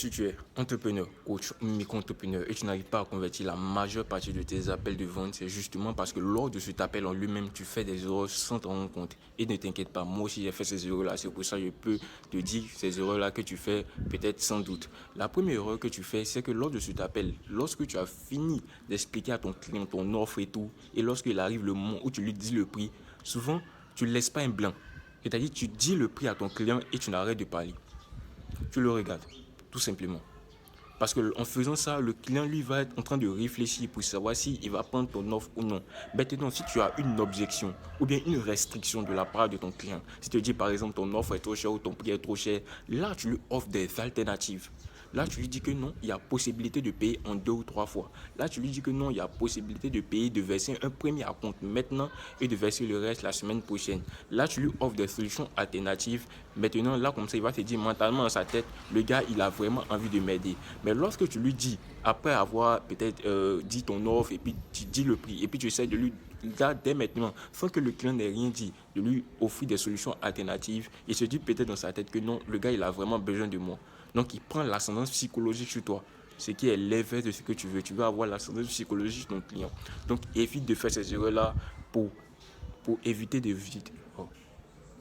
Si tu es entrepreneur, coach ou micro-entrepreneur et tu n'arrives pas à convertir la majeure partie de tes appels de vente, c'est justement parce que lors de cet appel en lui-même, tu fais des erreurs sans t'en rendre compte. Et ne t'inquiète pas, moi aussi j'ai fait ces erreurs-là. C'est pour ça que je peux te dire ces erreurs-là que tu fais peut-être sans doute. La première erreur que tu fais, c'est que lors de cet appel, lorsque tu as fini d'expliquer à ton client ton offre et tout, et lorsqu'il arrive le moment où tu lui dis le prix, souvent tu ne laisses pas un blanc. C'est-à-dire tu dis le prix à ton client et tu n'arrêtes de parler. Tu le regardes, tout simplement. Parce qu'en faisant ça, le client, lui, va être en train de réfléchir pour savoir s'il va prendre ton offre ou non. Maintenant, si tu as une objection ou bien une restriction de la part de ton client, si tu te dis par exemple ton offre est trop chère ou ton prix est trop cher, là, tu lui offres des alternatives. Là, tu lui dis que non, il y a possibilité de payer en 2 ou 3 fois. Là, tu lui dis que non, il y a possibilité de payer, de verser un premier acompte maintenant et de verser le reste la semaine prochaine. Là, tu lui offres des solutions alternatives. Maintenant, là, comme ça, il va se dire mentalement dans sa tête, le gars, il a vraiment envie de m'aider. Mais lorsque tu lui dis, après avoir peut-être dit ton offre et puis tu dis le prix, et puis tu essaies de lui, là, dès maintenant, sans que le client n'ait rien dit, de lui offrir des solutions alternatives, il se dit peut-être dans sa tête que non, le gars, il a vraiment besoin de moi. Donc, il prend l'ascendance psychologique sur toi. Ce qui est l'inverse de ce que tu veux. Tu veux avoir l'ascendance psychologique de ton client. Donc, évite de faire ces erreurs-là pour, pour éviter de vite. Oh.